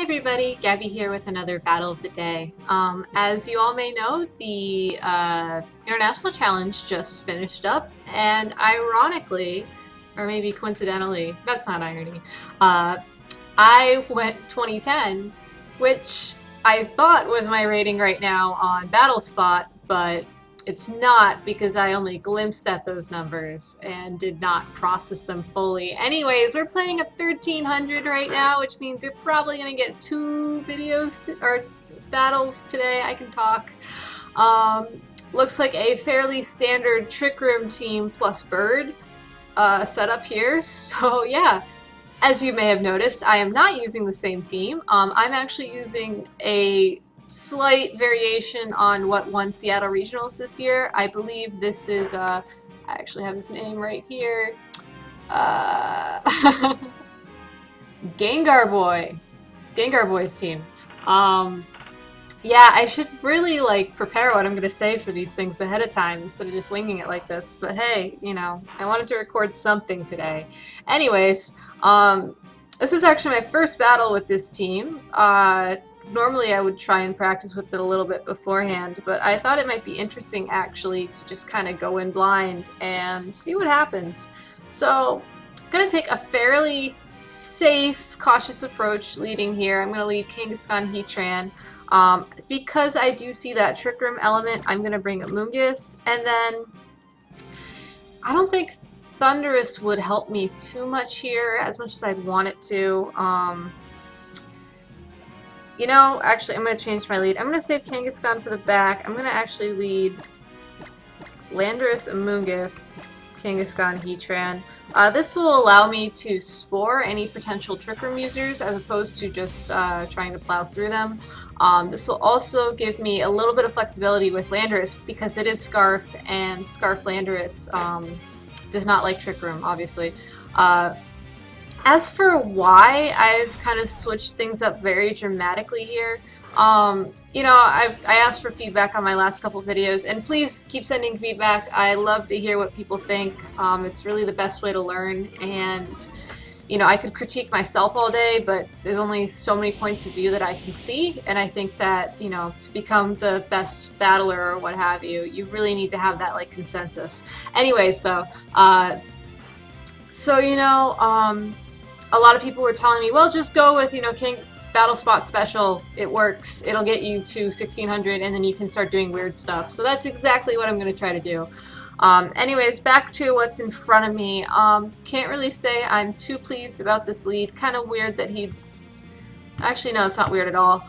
everybody, Gabby here with another Battle of the Day. As you all may know, the International Challenge just finished up, and ironically, or maybe coincidentally, that's not irony, I went 2010, which I thought was my rating right now on BattleSpot, but it's not because I only glimpsed at those numbers and did not process them fully. Anyways, we're playing at 1300 right now, which means you're probably gonna get two videos or battles today. I can talk. Looks like a fairly standard Trick Room team plus Bird setup here. So yeah, as you may have noticed, I am not using the same team. I'm actually using a slight variation on what won Seattle Regionals this year. I believe this is, I actually have his name right here. Gengar Boy. Gengar Boy's team. Yeah, I should really like prepare what I'm gonna say for these things ahead of time instead of just winging it like this. But hey, you know, I wanted to record something today. Anyways, this is actually my first battle with this team. Normally I would try and practice with it a little bit beforehand, but I thought it might be interesting actually to just kind of go in blind and see what happens. So I'm going to take a fairly safe, cautious approach leading here. I'm going to lead Kangaskhan Heatran. Because I do see that Trick Room element, I'm going to bring up Mungus, and then I don't think Thunderous would help me too much here, as much as I'd want it to. You know, actually, I'm going to change my lead. I'm going to save Kangaskhan for the back. I'm going to actually lead Landorus, Amoonguss, Kangaskhan, Heatran. This will allow me to spore any potential Trick Room users as opposed to just trying to plow through them. This will also give me a little bit of flexibility with Landorus because it is Scarf, and Scarf Landorus does not like Trick Room, obviously. As for why I've kind of switched things up very dramatically here, you know, I asked for feedback on my last couple videos, and please keep sending feedback. I love to hear what people think. It's really the best way to learn, and you know, I could critique myself all day, but there's only so many points of view that I can see, and I think that, you know, to become the best battler or what have you, you really need to have that like consensus. Anyways, though, so you know, a lot of people were telling me, well, just go with, you know, King BattleSpot Special. It works. It'll get you to 1600, and then you can start doing weird stuff. So that's exactly what I'm going to try to do. Anyways, back to what's in front of me. Can't really say I'm too pleased about this lead. Kind of weird that he... Actually, no, it's not weird at all.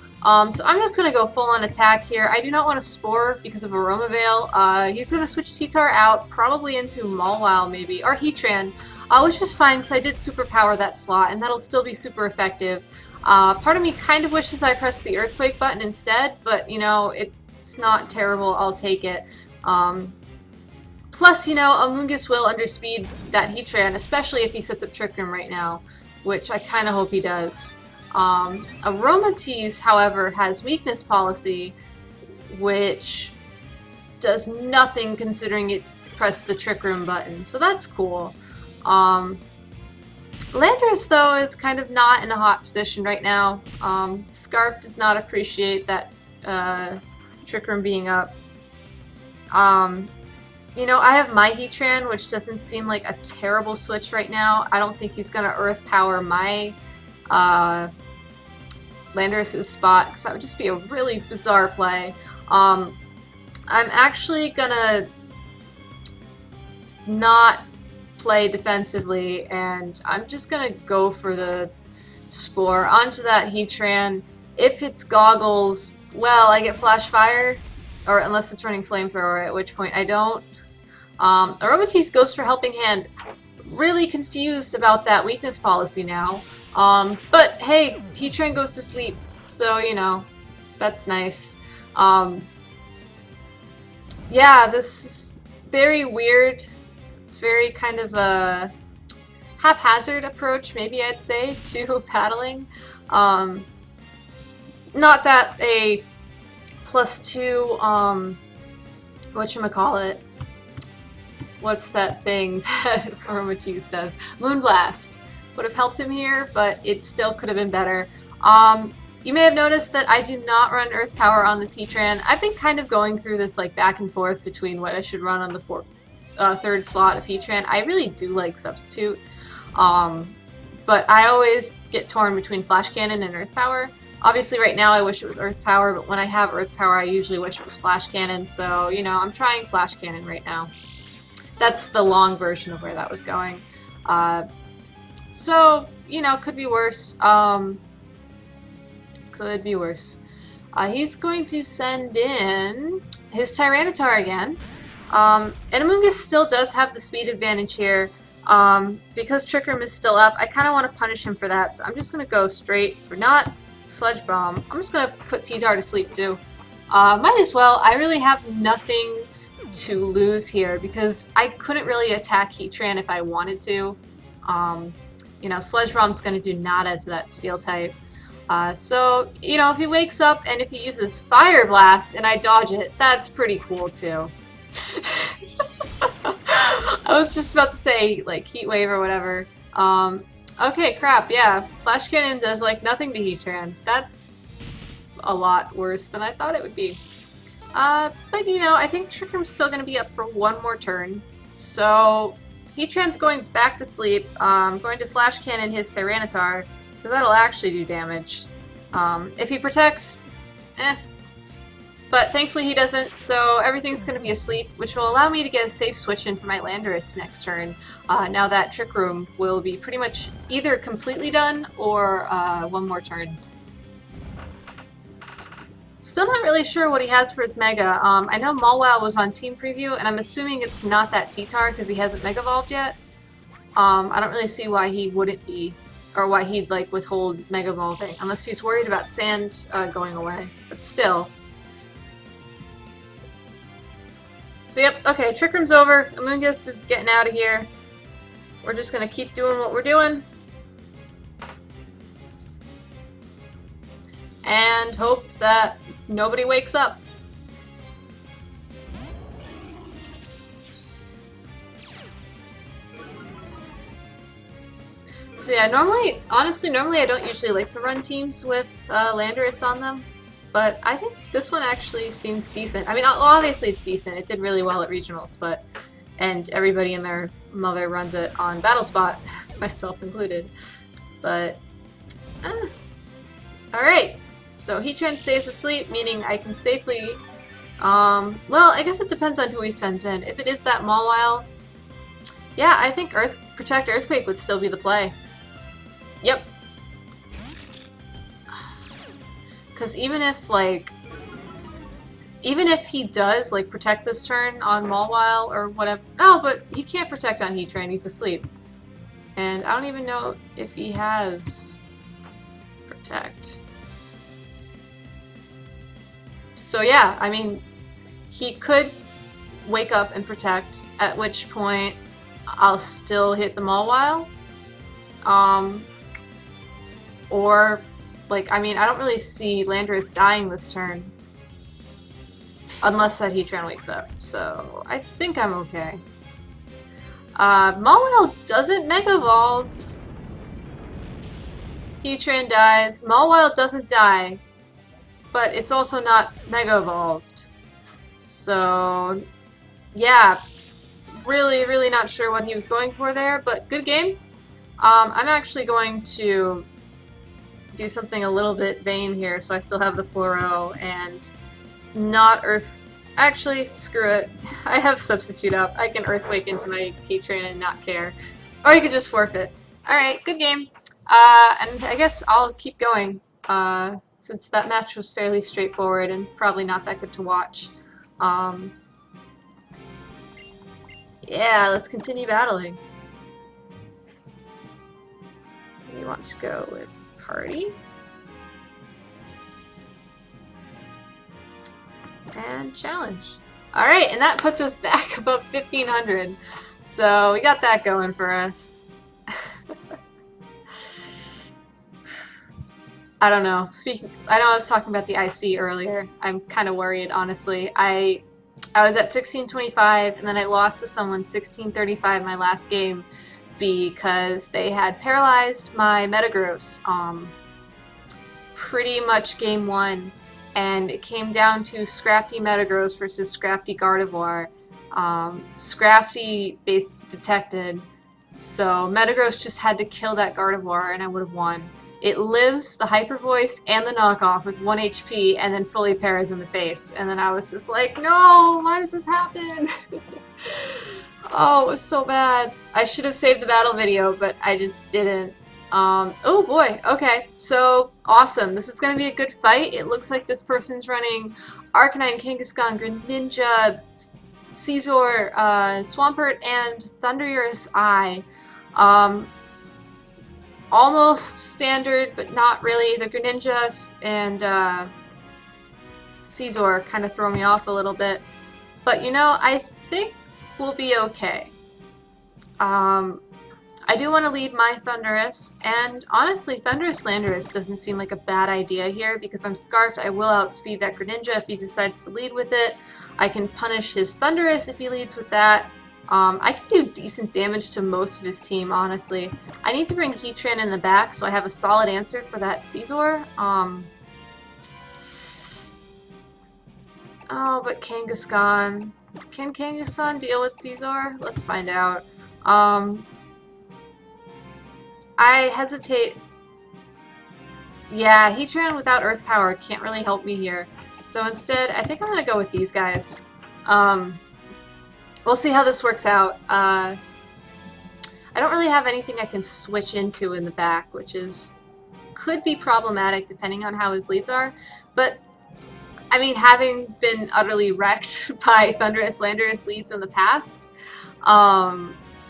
So I'm just going to go full-on attack here. I do not want to Spore because of Aroma Veil. He's going to switch T-Tar out, probably into Mawile maybe, or Heatran. Which is fine because I did superpower that slot, and that'll still be super effective. Part of me kind of wishes I pressed the Earthquake button instead, but you know, it's not terrible. I'll take it. Plus, you know, Amoonguss will underspeed that Heatran, especially if he sets up Trick Room right now, which I kind of hope he does. Aromatisse, however, has Weakness Policy, which does nothing considering it pressed the Trick Room button, so that's cool. Landorus, though, is kind of not in a hot position right now. Scarf does not appreciate that Trick Room being up. You know, I have my Heatran, which doesn't seem like a terrible switch right now. I don't think he's going to Earth Power my Landorus' spot, because that would just be a really bizarre play. I'm actually going to not play defensively, and I'm just gonna go for the Spore onto that Heatran. If it's Goggles, well, I get Flash Fire, or unless it's running Flamethrower, at which point I don't. Aromatisse goes for Helping Hand. Really confused about that Weakness Policy now. But hey, Heatran goes to sleep, so you know, that's nice. Yeah, this is very weird. It's very kind of a haphazard approach, maybe I'd say, to battling. Not that a +2, whatchamacallit, what's that thing that Aromatisse does? Moonblast would have helped him here, but it still could have been better. You may have noticed that I do not run Earth Power on this Heatran. I've been kind of going through this like back and forth between what I should run on the third slot of Heatran. I really do like Substitute, but I always get torn between Flash Cannon and Earth Power. Obviously right now I wish it was Earth Power, but when I have Earth Power I usually wish it was Flash Cannon, so you know, I'm trying Flash Cannon right now. That's the long version of where that was going. So, you know, could be worse. Could be worse. He's going to send in his Tyranitar again. And Amoonguss still does have the speed advantage here. Because Trick Room is still up, I kind of want to punish him for that. So I'm just going to go straight for not Sludge Bomb. I'm just going to put T-Tar to sleep too. Might as well. I really have nothing to lose here because I couldn't really attack Heatran if I wanted to. You know, Sludge Bomb's going to do nada to that Steel type. So, you know, if he wakes up and if he uses Fire Blast and I dodge it, that's pretty cool too. I was just about to say, like, Heat Wave or whatever. Okay, crap, yeah. Flash Cannon does, like, nothing to Heatran. That's a lot worse than I thought it would be. But, you know, I think Trick Room's still gonna be up for one more turn. So, Heatran's going back to sleep. Going to Flash Cannon his Tyranitar, because that'll actually do damage. If he protects, But thankfully he doesn't, so everything's going to be asleep, which will allow me to get a safe switch in for my Landorus next turn. Now that Trick Room will be pretty much either completely done or one more turn. Still not really sure what he has for his Mega. I know Mawile was on Team Preview, and I'm assuming it's not that T-Tar because he hasn't Mega Evolved yet. I don't really see why he wouldn't be, or why he'd like withhold Mega Evolving, unless he's worried about Sand going away. But still. So yep, okay, Trick Room's over. Amoonguss is getting out of here. We're just gonna keep doing what we're doing. And hope that nobody wakes up. So yeah, honestly, normally I don't usually like to run teams with Landorus on them. But I think this one actually seems decent. I mean, obviously it's decent. It did really well at regionals, and everybody and their mother runs it on Battlespot, myself included. But, alright. So Heatran stays asleep, meaning I can safely, well, I guess it depends on who he sends in. If it is that Mawile, yeah, I think Protect Earthquake would still be the play. Yep. Because even if he does, like, protect this turn on Mawile or whatever... No, but he can't protect on Heatran, he's asleep. And I don't even know if he has Protect. So yeah, I mean, he could wake up and Protect, at which point I'll still hit the Mawile. Or... Like, I mean, I don't really see Landorus dying this turn. Unless that Heatran wakes up. So, I think I'm okay. Mawile doesn't Mega Evolve. Heatran dies. Mawile doesn't die. But it's also not Mega Evolved. So, yeah. Really, really not sure what he was going for there, but good game. I'm actually going to do something a little bit vain here, so I still have the 4-0 and not Earth. Actually, screw it. I have Substitute up. I can Earthquake into my Heatran and not care. Or you could just forfeit. Alright, good game. And I guess I'll keep going, since that match was fairly straightforward and probably not that good to watch. Yeah, let's continue battling. We want to go with Party. And Challenge. Alright, and that puts us back above 1500. So we got that going for us. I don't know. I know I was talking about the IC earlier. I'm kind of worried, honestly. I was at 1625 and then I lost to someone 1635 my last game, because they had paralyzed my Metagross. pretty much game one, and it came down to Scrafty Metagross versus Scrafty Gardevoir. Scrafty detected, so Metagross just had to kill that Gardevoir and I would have won. It lives the Hyper Voice and the knockoff with 1 HP and then fully parries in the face. And then I was just like, no, why does this happen? Oh, it was so bad. I should have saved the battle video, but I just didn't. Oh boy, okay, so awesome. This is going to be a good fight. It looks like this person's running Arcanine, Kangaskhan, Greninja, Scizor, Swampert, and Thundurus Eye. Almost standard, but not really. The Greninja and Scizor kind of throw me off a little bit. But you know, I think we'll be okay. I do want to lead my Thundurus, and honestly, Thundurus Landorus doesn't seem like a bad idea here because I'm Scarfed. I will outspeed that Greninja if he decides to lead with it. I can punish his Thundurus if he leads with that. I can do decent damage to most of his team, honestly. I need to bring Heatran in the back so I have a solid answer for that Scizor. Oh, but Kangaskhan. Can Kangaskhan deal with Scizor? Let's find out. I hesitate. Yeah, Heatran without Earth Power can't really help me here. So instead, I think I'm going to go with these guys. We'll see how this works out. I don't really have anything I can switch into in the back, which could be problematic depending on how his leads are. But, I mean, having been utterly wrecked by Thundurus Landorus leads in the past,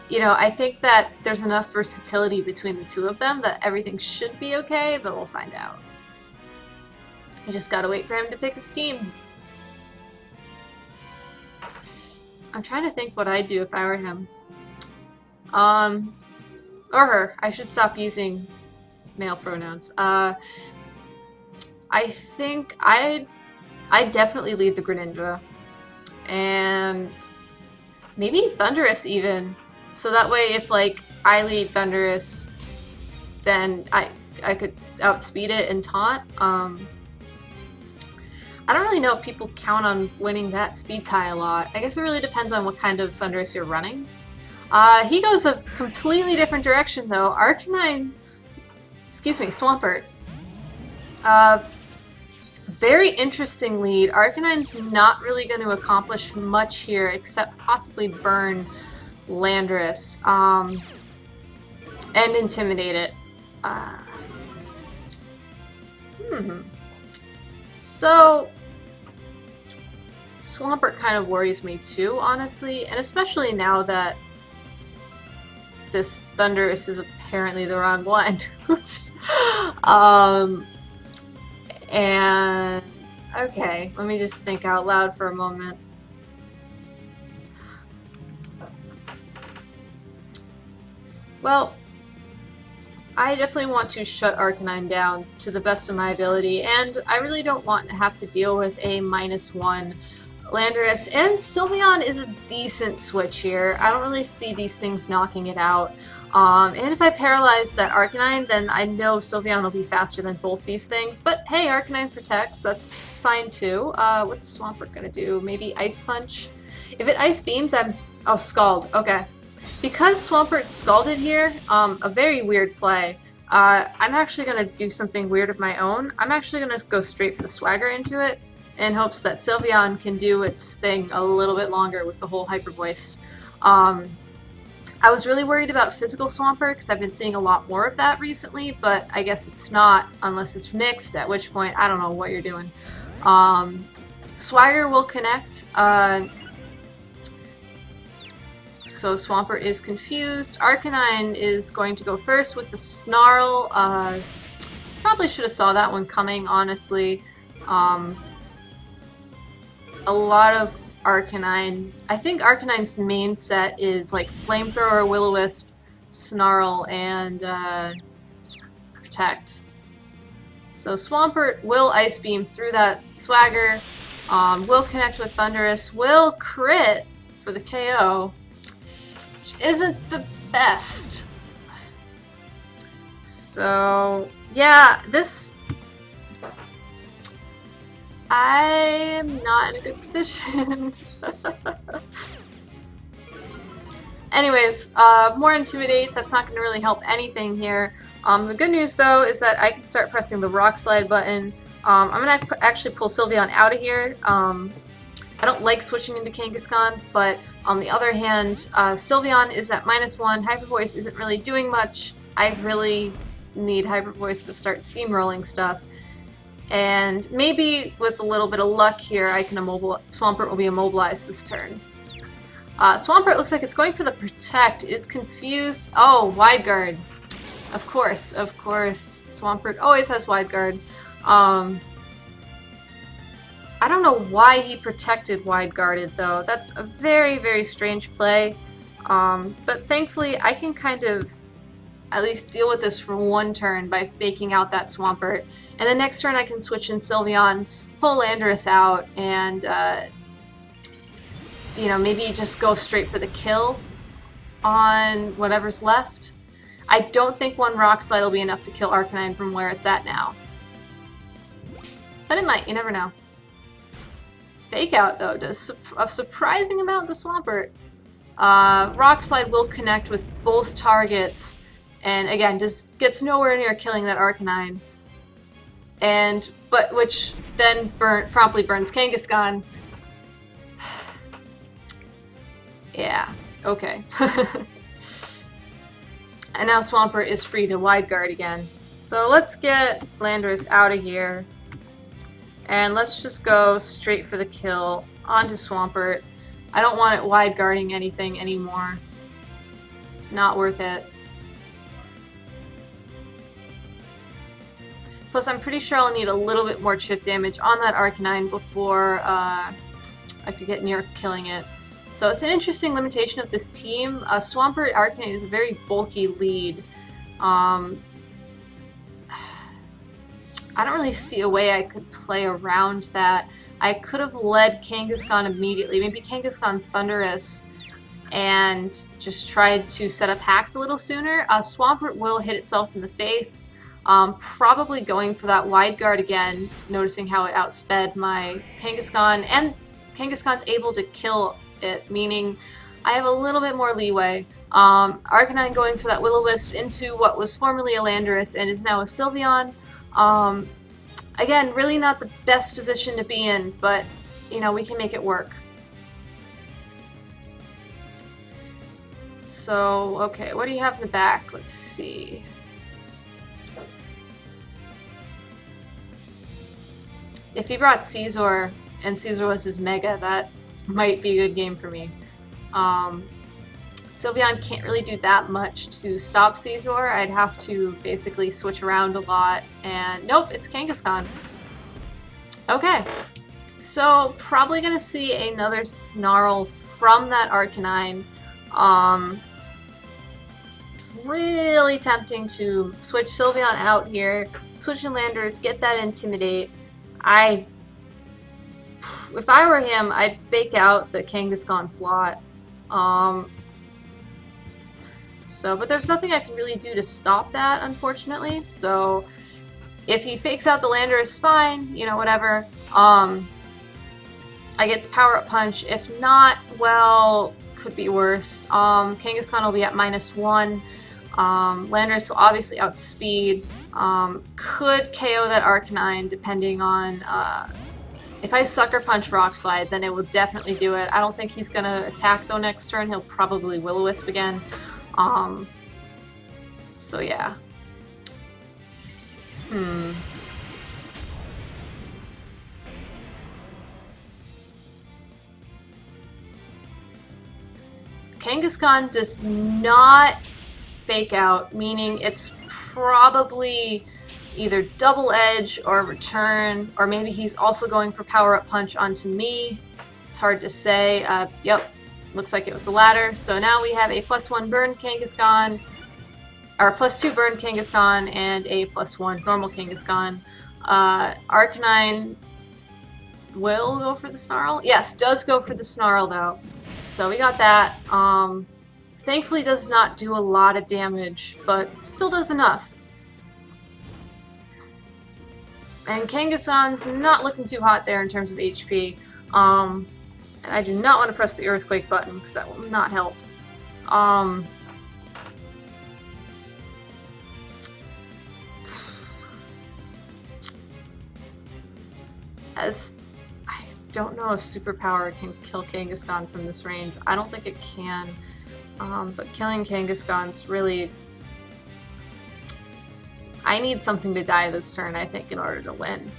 you know, I think that there's enough versatility between the two of them that everything should be okay, but we'll find out. I just gotta wait for him to pick his team. I'm trying to think what I'd do if I were him. Or her. I should stop using male pronouns. I think I'd definitely lead the Greninja. And maybe Thundurus even. So that way if like I lead Thundurus, then I could outspeed it and taunt. I don't really know if people count on winning that speed tie a lot. I guess it really depends on what kind of Thundurus you're running. He goes a completely different direction though. Arcanine, excuse me, Swampert. Very interesting lead. Arcanine's not really going to accomplish much here except possibly burn Landorus and intimidate it. So Swampert kind of worries me too, honestly, and especially now that this Thundurus is apparently the wrong one. Oops. And okay, let me just think out loud for a moment. Well, I definitely want to shut Arcanine down to the best of my ability, and I really don't want to have to deal with a -1 Landorus, and Sylveon is a decent switch here. I don't really see these things knocking it out. And if I paralyze that Arcanine, then I know Sylveon will be faster than both these things, but hey, Arcanine protects, that's fine too. What's Swampert gonna do? Maybe Ice Punch? If it Ice Beams, oh, Scald, okay. Because Swampert Scalded here, a very weird play, I'm actually going to do something weird of my own. I'm actually going to go straight for the Swagger into it in hopes that Sylveon can do its thing a little bit longer with the whole Hyper Voice. I was really worried about Physical Swampert because I've been seeing a lot more of that recently, but I guess it's not unless it's mixed, at which point I don't know what you're doing. Swagger will connect. So Swampert is confused. Arcanine is going to go first with the Snarl. Probably should have saw that one coming, honestly. A lot of Arcanine. I think Arcanine's main set is like Flamethrower, Will-O-Wisp, Snarl, and Protect. So Swampert will Ice Beam through that Swagger. Will connect with Thundurus. Will crit for the KO. Which isn't the best. So, yeah, this I'm not in a good position. Anyways, more Intimidate. That's not going to really help anything here. The good news, though, is that I can start pressing the Rock Slide button. I'm going to actually pull Sylveon out of here. I don't like switching into Kangaskhan, but on the other hand, Sylveon is at -1. Hyper Voice isn't really doing much. I really need Hyper Voice to start steamrolling stuff. And maybe with a little bit of luck here, I can Swampert will be immobilized this turn. Swampert looks like it's going for the Protect, is confused. Oh, Wide Guard. Of course. Swampert always has Wide Guard. I don't know why he protected Wide Guarded, though. That's a very, very strange play. But thankfully, I can kind of at least deal with this for one turn by faking out that Swampert. And the next turn I can switch in Sylveon, pull Landorus out, and you know, maybe just go straight for the kill on whatever's left. I don't think one Rock Slide will be enough to kill Arcanine from where it's at now. But it might, you never know. Fake Out, though, does a surprising amount to Swampert. Rock Slide will connect with both targets, and again, just gets nowhere near killing that Arcanine. But which then promptly burns Kangaskhan. Yeah, okay. And now Swampert is free to Wide Guard again. So let's get Landorus out of here. And let's just go straight for the kill onto Swampert. I don't want it Wide Guarding anything anymore. It's not worth it. Plus, I'm pretty sure I'll need a little bit more chip damage on that Arcanine before I could get near killing it. So it's an interesting limitation of this team. Swampert Arcanine is a very bulky lead. I don't really see a way I could play around that. I could have led Kangaskhan immediately, maybe Kangaskhan Thundurus, and just tried to set up hacks a little sooner. Swampert will hit itself in the face, probably going for that Wide Guard again, noticing how it outsped my Kangaskhan, and Kangaskhan's able to kill it, meaning I have a little bit more leeway. Arcanine going for that Will-O-Wisp into what was formerly a Landorus and is now a Sylveon. Again, really not the best position to be in, but, you know, we can make it work. So, okay, what do you have in the back? Let's see. If he brought Caesar, and Caesar was his Mega, that might be a good game for me. Sylveon can't really do that much to stop Caesar. I'd have to basically switch around a lot, and nope, it's Kangaskhan. Okay, so probably gonna see another Snarl from that Arcanine. Really tempting to switch Sylveon out here, switch in Landorus, get that Intimidate. If I were him, I'd fake out the Kangaskhan slot. But there's nothing I can really do to stop that, unfortunately. So if he fakes out the Landorus, fine, you know, whatever. I get the Power-Up Punch. If not, well, could be worse. Kangaskhan will be at -1. Landorus will obviously outspeed. Could KO that Arcanine, depending on... if I Sucker Punch Rock Slide, then it will definitely do it. I don't think he's going to attack, though, next turn. He'll probably Will-O-Wisp again. So yeah. Kangaskhan does not fake out, meaning it's probably either Double Edge or Return, or maybe he's also going for Power-Up Punch onto me. It's hard to say. Yep. Looks like it was the latter. So now we have a +1 burn Kangaskhan, or +2 burn Kangaskhan, and a +1 normal Kangaskhan. Arcanine will go for the Snarl. Yes, does go for the Snarl though. So we got that. Thankfully does not do a lot of damage, but still does enough. And Kangaskhan's not looking too hot there in terms of HP. I do not want to press the Earthquake button, because that will not help. As I don't know if Superpower can kill Kangaskhan from this range. I don't think it can. But killing Kangaskhan's really... I need something to die this turn, I think, in order to win.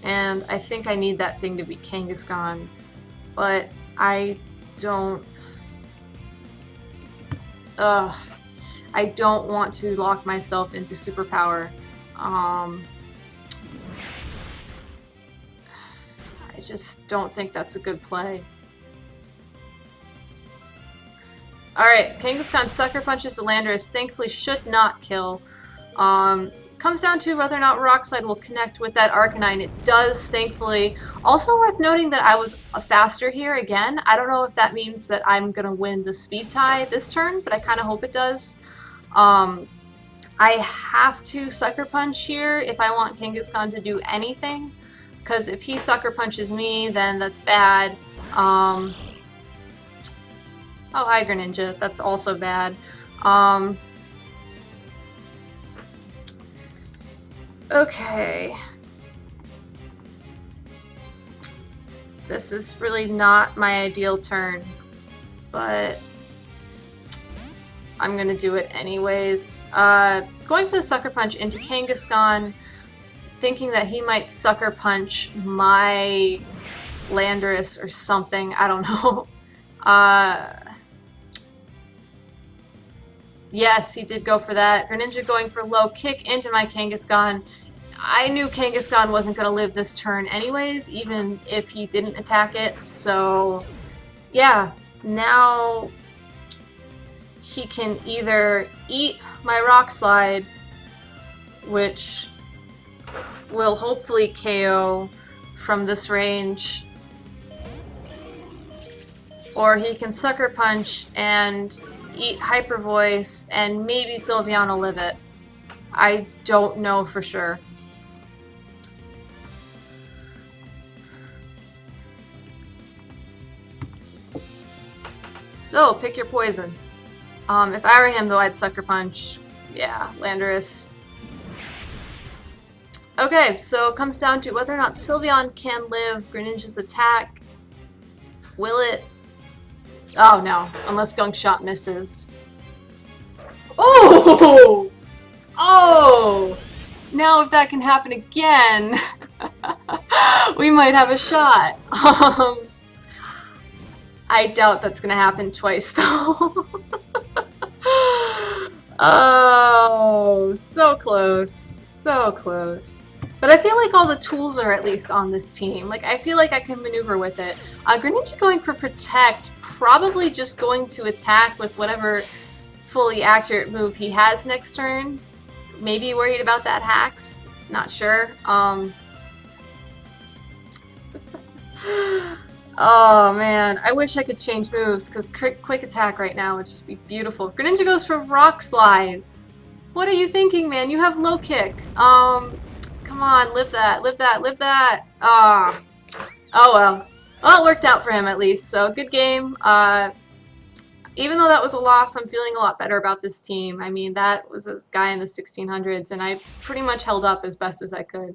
And I think I need that thing to be Kangaskhan, but I don't... I don't want to lock myself into Superpower. I just don't think that's a good play. Alright, Kangaskhan Sucker Punches the Landorus. Thankfully should not kill. Comes down to whether or not Rock Slide will connect with that Arcanine. It does, thankfully. Also worth noting that I was faster here again. I don't know if that means that I'm going to win the speed tie this turn, but I kind of hope it does. I have to Sucker Punch here if I want Kangaskhan to do anything, because if he Sucker Punches me, then that's bad. Oh, hi Greninja. That's also bad. Okay. This is really not my ideal turn, but I'm gonna do it anyways. Going for the Sucker Punch into Kangaskhan, thinking that he might Sucker Punch my Landorus or something. I don't know. Yes, he did go for that. Greninja going for low kick into my Kangaskhan. I knew Kangaskhan wasn't going to live this turn anyways, even if he didn't attack it. So, yeah, now he can either eat my Rock Slide, which will hopefully KO from this range, or he can Sucker Punch and eat Hyper Voice, and maybe Sylveon will live it. I don't know for sure. So, pick your poison. If I were him, though, I'd Sucker Punch. Yeah, Landorus. Okay, so it comes down to whether or not Sylveon can live Greninja's attack. Will it? Oh no, unless Gunk Shot misses. Oh! Oh! Now if that can happen again, we might have a shot. I doubt that's gonna happen twice though. Oh, so close. So close. But I feel like all the tools are at least on this team. Like, I feel like I can maneuver with it. Greninja going for Protect, probably just going to attack with whatever fully accurate move he has next turn. Maybe worried about that Hacks. Not sure. Oh man, I wish I could change moves, because Quick Attack right now would just be beautiful. Greninja goes for Rock Slide. What are you thinking, man? You have Low Kick. Come on, live that, live that, live that. Ah. Oh well. Well, it worked out for him at least, so good game. Even though that was a loss, I'm feeling a lot better about this team. I mean, that was a guy in the 1600s, and I pretty much held up as best as I could.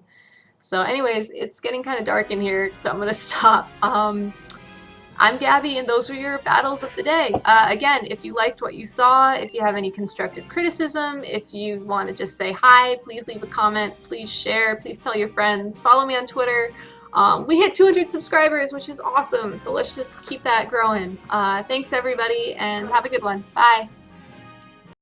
So anyways, it's getting kind of dark in here, so I'm going to stop. I'm Gabby, and those were your battles of the day. Again, if you liked what you saw, if you have any constructive criticism, if you want to just say hi, please leave a comment, please share, please tell your friends, follow me on Twitter. We hit 200 subscribers, which is awesome, so let's just keep that growing. Thanks everybody, and have a good one. Bye!